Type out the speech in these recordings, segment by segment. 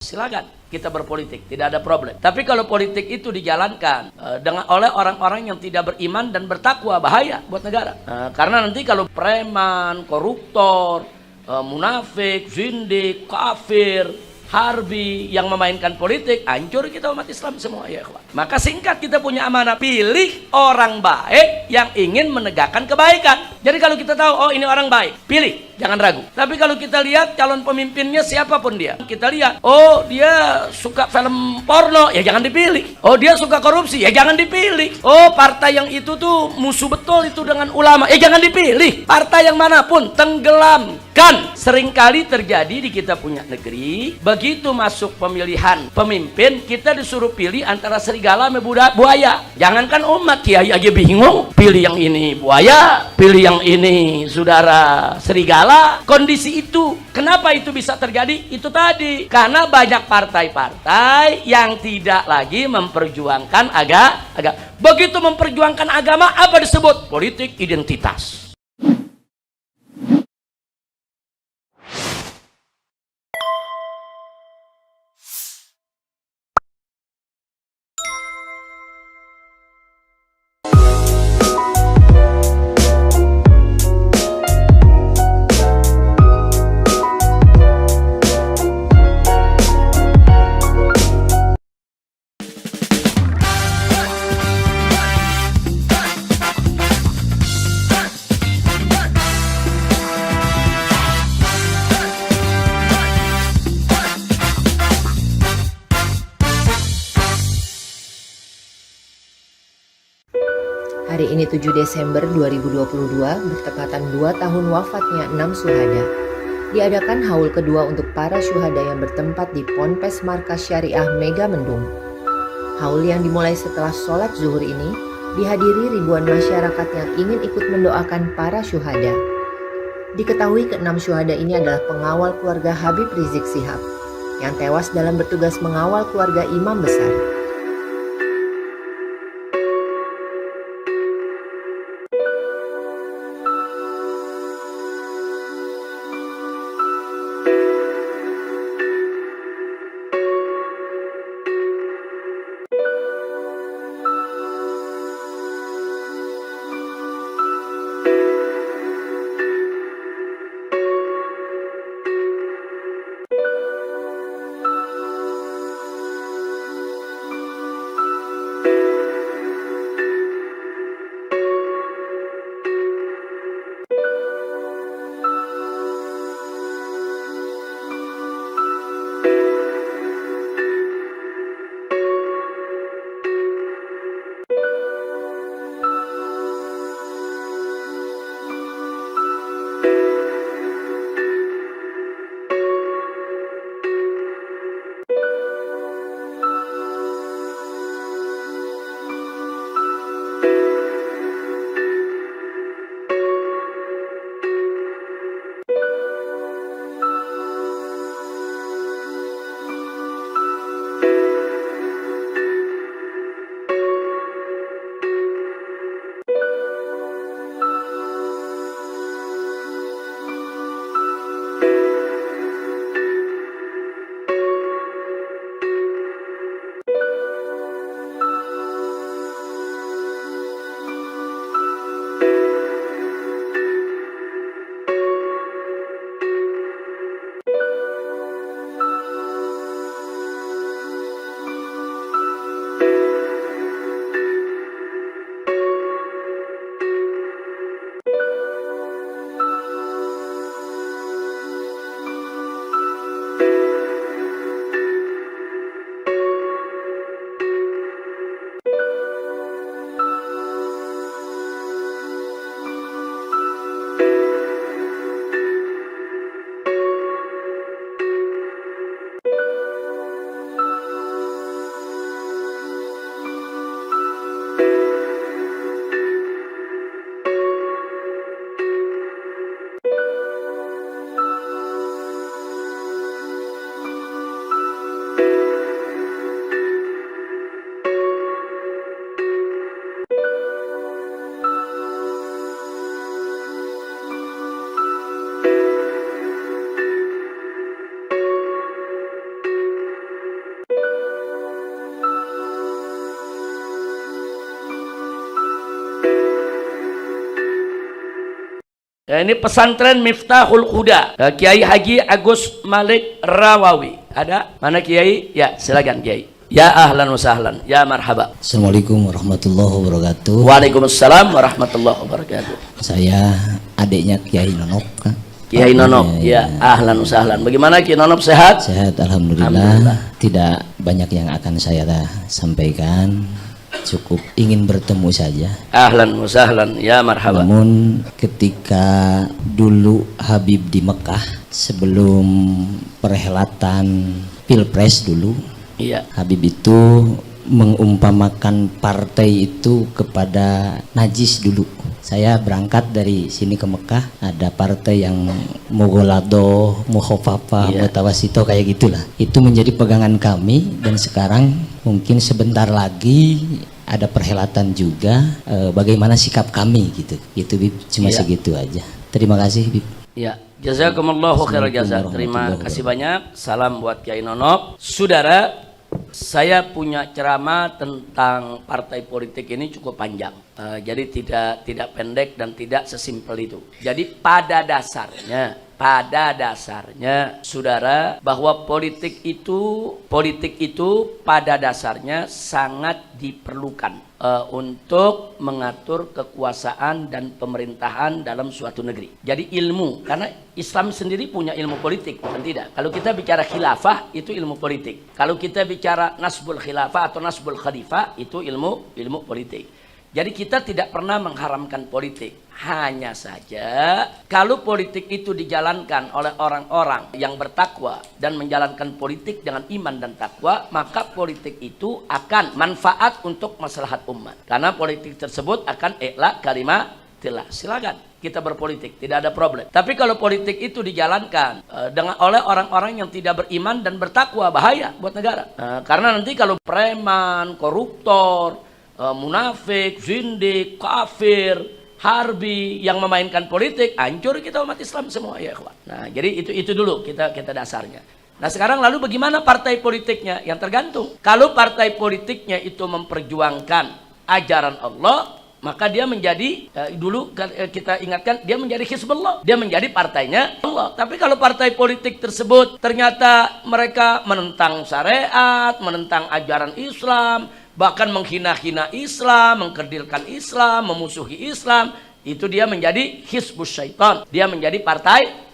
silakan kita berpolitik, tidak ada problem. Tapi kalau politik itu dijalankan oleh orang-orang yang tidak beriman dan bertakwa, bahaya buat negara. Karena nanti kalau preman, koruptor, munafik, zindik, kafir, harbi yang memainkan politik, hancur kita umat Islam semua ya kawan. Maka singkat kita punya amanah, pilih orang baik yang ingin menegakkan kebaikan. Jadi kalau kita tahu oh ini orang baik, pilih, jangan ragu. Tapi kalau kita lihat calon pemimpinnya siapapun dia, kita lihat oh dia suka film porno, ya jangan dipilih. Oh dia suka korupsi, ya jangan dipilih. Oh partai yang itu tuh musuh betul itu dengan ulama, ya jangan dipilih. Partai yang manapun tenggelamkan. Seringkali terjadi di kita punya negeri, begitu masuk pemilihan pemimpin, kita disuruh pilih antara serigala sama buaya. Jangankan umat, kiai aja bingung, pilih yang ini buaya, pilih yang ini saudara serigala. Kondisi itu, kenapa itu bisa terjadi? Itu tadi, karena banyak partai-partai yang tidak lagi memperjuangkan agama. Begitu memperjuangkan agama, apa disebut? Politik identitas. Hari ini 7 Desember 2022 bertepatan 2 tahun wafatnya 6 syuhada. Diadakan haul kedua untuk para syuhada yang bertempat di Ponpes Markas Syariah Mega Mendung. Haul yang dimulai setelah sholat zuhur ini dihadiri ribuan masyarakat yang ingin ikut mendoakan para syuhada. Diketahui ke-6 syuhada ini adalah pengawal keluarga Habib Rizik Syihab yang tewas dalam bertugas mengawal keluarga imam besar. Ini pesantren Miftahul Huda, Kiai Haji Agus Malik Rawawi. Ada? Mana Kiai? Ya, silakan Kiai. Ya ahlan wa sahlan, ya marhaba. Assalamualaikum warahmatullahi wabarakatuh. Waalaikumsalam warahmatullahi wabarakatuh. Saya adiknya Kiai Nonop, Kak. Kiai Nonop, ya ahlan wa sahlan. Bagaimana Kiai Nonop, sehat? Sehat, alhamdulillah. Tidak banyak yang akan saya sampaikan. Cukup ingin bertemu saja. Ahlan wa sahlan, ya marhaba. Namun ketika dulu Habib di Mekah sebelum perhelatan Pilpres dulu, Iya. Habib itu mengumpamakan partai itu kepada najis dulu. Saya berangkat dari sini ke Mekah, ada partai yang Mogolado, Mukhofafah, Mutawasito kayak gitulah. Itu menjadi pegangan kami dan sekarang mungkin sebentar lagi ada perhelatan juga. Bagaimana sikap kami gitu. Gitu Bib, cuma segitu aja. Terima kasih Bib. Ya, jazakumullahu khairal jazak. Terima kasih banyak. Salam buat Kiai Nonop. Saudara, saya punya ceramah tentang partai politik ini cukup panjang. Jadi tidak pendek dan tidak sesimpel itu. Jadi pada dasarnya saudara, bahwa politik itu pada dasarnya sangat diperlukan untuk mengatur kekuasaan dan pemerintahan dalam suatu negeri. Jadi ilmu, karena Islam sendiri punya ilmu politik, bukan tidak. Kalau kita bicara khilafah, itu ilmu politik. Kalau kita bicara nasbul khilafah atau nasbul khalifah, itu ilmu politik. Jadi kita tidak pernah mengharamkan politik. Hanya saja kalau politik itu dijalankan oleh orang-orang yang bertakwa dan menjalankan politik dengan iman dan takwa, maka politik itu akan manfaat untuk maslahat umat. Karena politik tersebut akan i'la kalimatillah. Silakan kita berpolitik, tidak ada problem. Tapi kalau politik itu dijalankan oleh orang-orang yang tidak beriman dan bertakwa, bahaya buat negara. Karena nanti kalau preman, koruptor, munafik, zindik, kafir, harbi yang memainkan politik, hancur kita umat Islam semua ya ikhwan. Nah, jadi itu dulu kita dasarnya. Nah, sekarang lalu bagaimana partai politiknya? Yang tergantung. Kalau partai politiknya itu memperjuangkan ajaran Allah, maka dia menjadi dulu kita ingatkan, dia menjadi Hizbullah, dia menjadi partainya Allah. Tapi kalau partai politik tersebut ternyata mereka menentang syariat, menentang ajaran Islam, bahkan menghina-hina Islam, mengkerdilkan Islam, memusuhi Islam, itu dia menjadi Hizbus Syaitan, dia menjadi partai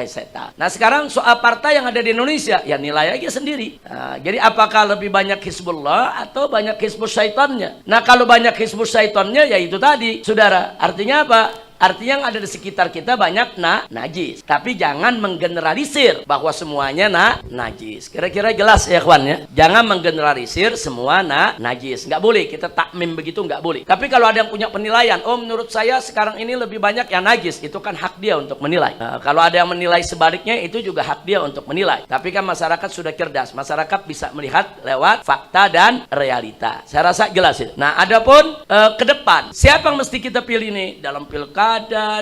setan. Nah, sekarang soal partai yang ada di Indonesia, ya nilai aja sendiri. Nah, jadi apakah lebih banyak Hizbullah atau banyak Hizbus Syaitannya? Nah, kalau banyak Hizbus Syaitannya, ya itu tadi, saudara. Artinya apa? Artinya yang ada di sekitar kita banyak najis. Tapi jangan menggeneralisir bahwa semuanya najis. Kira-kira jelas ya kawan ya. Jangan menggeneralisir semua najis. Nggak boleh, kita takmim begitu nggak boleh. Tapi kalau ada yang punya penilaian, oh menurut saya sekarang ini lebih banyak yang najis, itu kan hak dia untuk menilai. Nah, kalau ada yang menilai sebaliknya, itu juga hak dia untuk menilai. Tapi kan masyarakat sudah cerdas. Masyarakat bisa melihat lewat fakta dan realita. Saya rasa jelas itu. Nah, adapun ke depan, siapa yang mesti kita pilih nih dalam pilkada,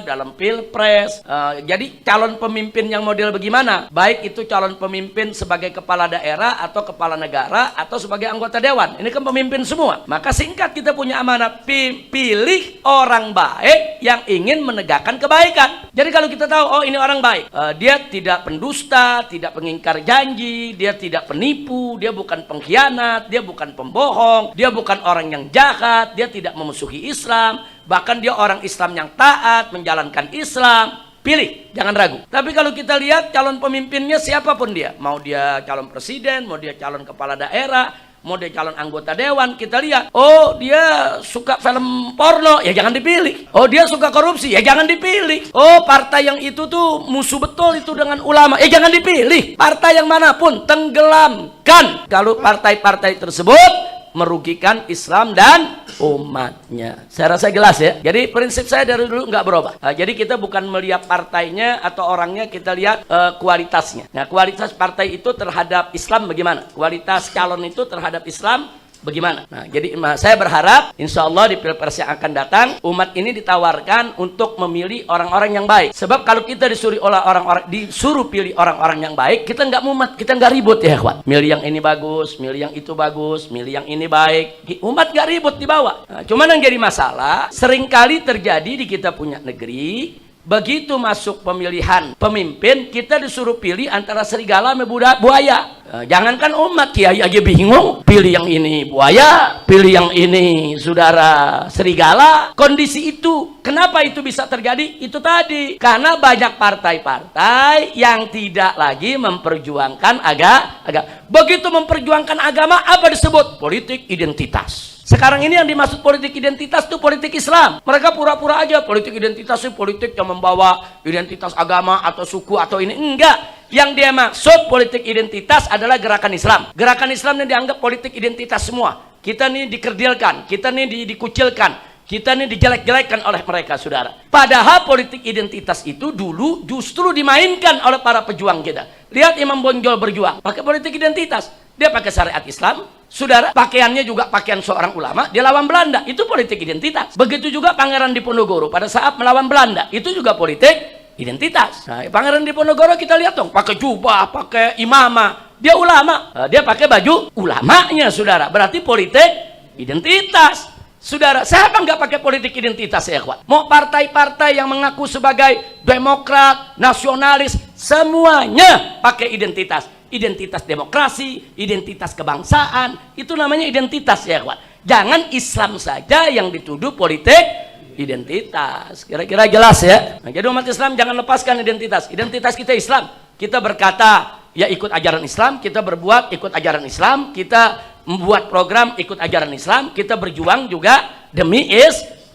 dalam pilpres. Jadi calon pemimpin yang model bagaimana? Baik itu calon pemimpin sebagai kepala daerah atau kepala negara atau sebagai anggota dewan. Ini kan pemimpin semua. Maka singkat kita punya amanah, pilih orang baik yang ingin menegakkan kebaikan. Jadi kalau kita tahu, oh ini orang baik, dia tidak pendusta, tidak pengingkar janji, dia tidak penipu, dia bukan pengkhianat, dia bukan pembohong, dia bukan orang yang jahat, dia tidak memusuhi Islam, bahkan dia orang Islam yang taat, menjalankan Islam, pilih, jangan ragu. Tapi kalau kita lihat calon pemimpinnya siapapun dia, mau dia calon presiden, mau dia calon kepala daerah, mau dia calon anggota dewan, kita lihat, oh dia suka film porno, ya jangan dipilih. Oh dia suka korupsi, ya jangan dipilih. Oh partai yang itu tuh musuh betul itu dengan ulama, ya jangan dipilih. Partai yang manapun, tenggelamkan kalau partai-partai tersebut merugikan Islam dan umatnya. Saya rasa jelas ya. Jadi prinsip saya dari dulu nggak berubah. Jadi kita bukan melihat partainya atau orangnya, kita lihat kualitasnya. Nah, kualitas partai itu terhadap Islam bagaimana? Kualitas calon itu terhadap Islam bagaimana? Nah, jadi saya berharap insya Allah di pilpres yang akan datang umat ini ditawarkan untuk memilih orang-orang yang baik. Sebab kalau kita disuruh pilih orang-orang yang baik, kita nggak mumet, kita nggak ribut ya kawan. Milih yang ini bagus, milih yang itu bagus, milih yang ini baik. Umat nggak ribut di bawah. Nah, cuman yang jadi masalah seringkali terjadi di kita punya negeri, Begitu masuk pemilihan pemimpin, kita disuruh pilih antara serigala sama buaya. Jangankan umat, kiai aja bingung. Pilih yang ini buaya, pilih yang ini saudara serigala. Kondisi itu, kenapa itu bisa terjadi? Itu tadi, karena banyak partai-partai yang tidak lagi memperjuangkan agama. Begitu memperjuangkan agama, apa disebut? Politik identitas. Sekarang ini yang dimaksud politik identitas itu politik Islam. Mereka pura-pura aja politik identitas itu politik yang membawa identitas agama atau suku atau ini. Enggak. Yang dia maksud politik identitas adalah gerakan Islam. Gerakan Islam yang dianggap politik identitas semua. Kita nih dikerdilkan, kita nih dikucilkan, kita nih dijelek-jelekan oleh mereka, saudara. Padahal politik identitas itu dulu justru dimainkan oleh para pejuang kita. Lihat Imam Bonjol berjuang pakai politik identitas. Dia pakai syariat Islam, saudara. Pakaiannya juga pakaian seorang ulama. Dia lawan Belanda, itu politik identitas. Begitu juga Pangeran Diponegoro pada saat melawan Belanda, itu juga politik identitas. Nah, Pangeran Diponegoro kita lihat dong, pakai jubah, pakai imamah. Dia ulama, dia pakai baju ulamanya, saudara. Berarti politik identitas. Saudara, siapa nggak pakai politik identitas ya, kawan? Mau partai-partai yang mengaku sebagai demokrat, nasionalis, semuanya pakai identitas. Identitas demokrasi, identitas kebangsaan, itu namanya identitas ya, kawan. Jangan Islam saja yang dituduh politik identitas. Kira-kira jelas ya? Nah, jadi umat Islam jangan lepaskan identitas. Identitas kita Islam. Kita berkata ya ikut ajaran Islam, kita berbuat ikut ajaran Islam, kita membuat program ikut ajaran Islam, kita berjuang juga demi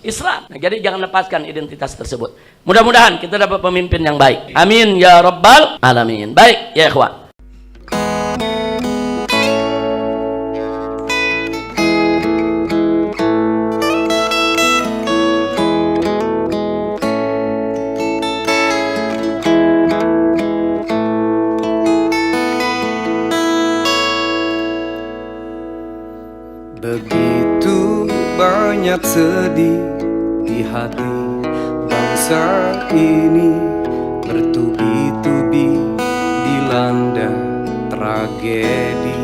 Islam. Nah, jadi jangan lepaskan identitas tersebut. Mudah-mudahan kita dapat pemimpin yang baik. Amin ya rabbal alamin. Baik ya ikhwan. Begitu banyak sedih di hati bangsa ini, bertubi-tubi dilanda tragedi.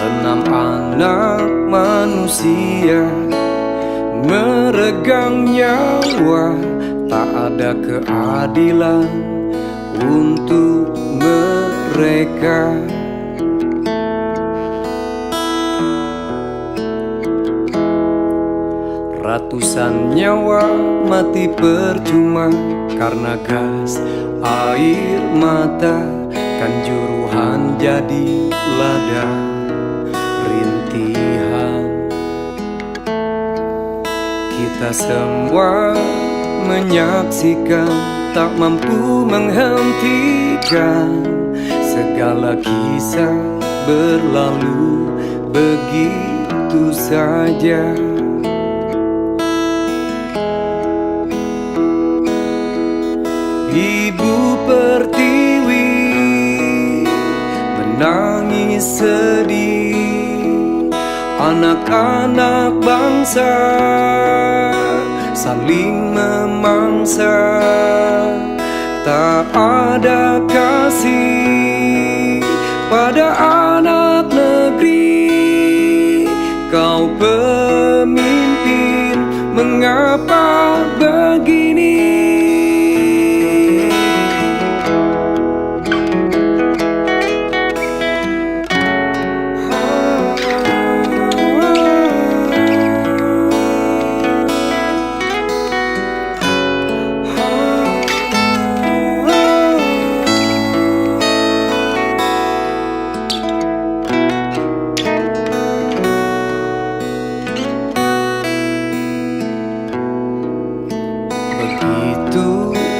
6 anak manusia meregang nyawa, tak ada keadilan untuk mereka. Ratusan nyawa mati percuma karena gas air mata, kanjuruhan jadi lada rintihan. Kita semua menyaksikan, tak mampu menghentikan, segala kisah berlalu begitu saja. Ibu Pertiwi menangis sedih, anak-anak bangsa saling memangsa, tak ada kasih pada anak negeri. Kau pemimpin, mengapa begini?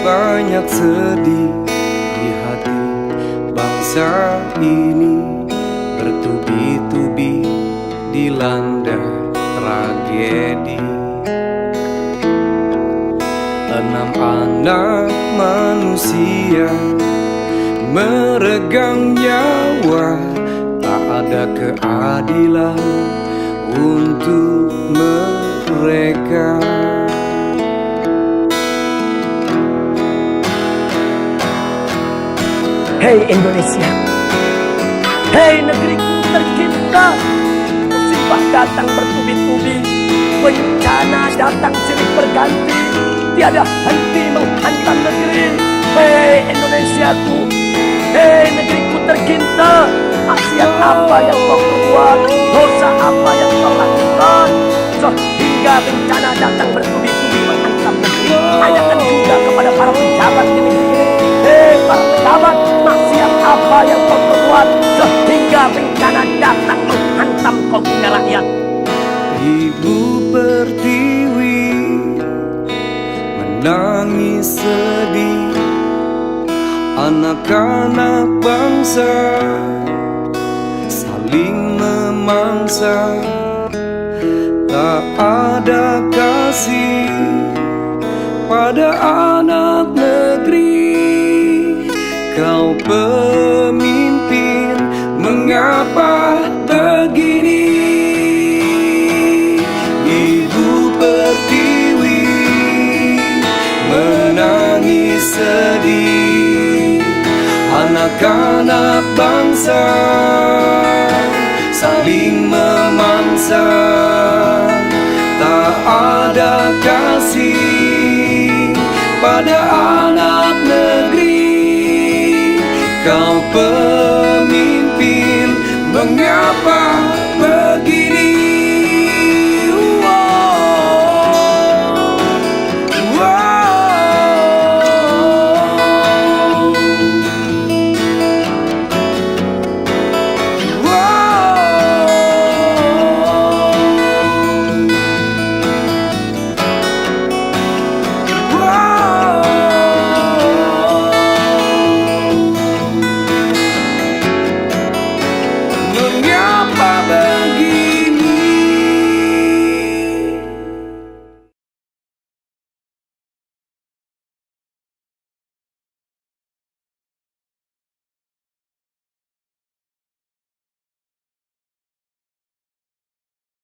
Banyak sedih di hati bangsa ini, bertubi-tubi dilanda tragedi. 6 anak manusia meregang nyawa, tak ada keadilan untuk mereka. Hei Indonesia, hei negeriku tercinta, musibah datang bertubi-tubi, bencana datang silih berganti, tiada henti menghantam negeri. Hei Indonesiaku, hei negeriku tercinta, maksiat apa yang kau perbuat, dosa apa yang kau lakukan, sehingga bencana datang bertubi-tubi menghantam negeri. Tanyakan juga kepada para pejabat di negeri ini. Hei para pejabat, maksiat apa yang kau perbuat, sehingga bencana datang menghantam kau punya rakyat. Ibu Pertiwi menangis sedih, anak-anak bangsa saling memangsa, tak ada kasih pada anak negeri. Kau pemimpin, mengapa begini? Ibu Pertiwi menangis sedih, anak-anak bangsa saling memangsa, tak ada kasih pada anak negeri. Kau pemimpin, mengapa begini?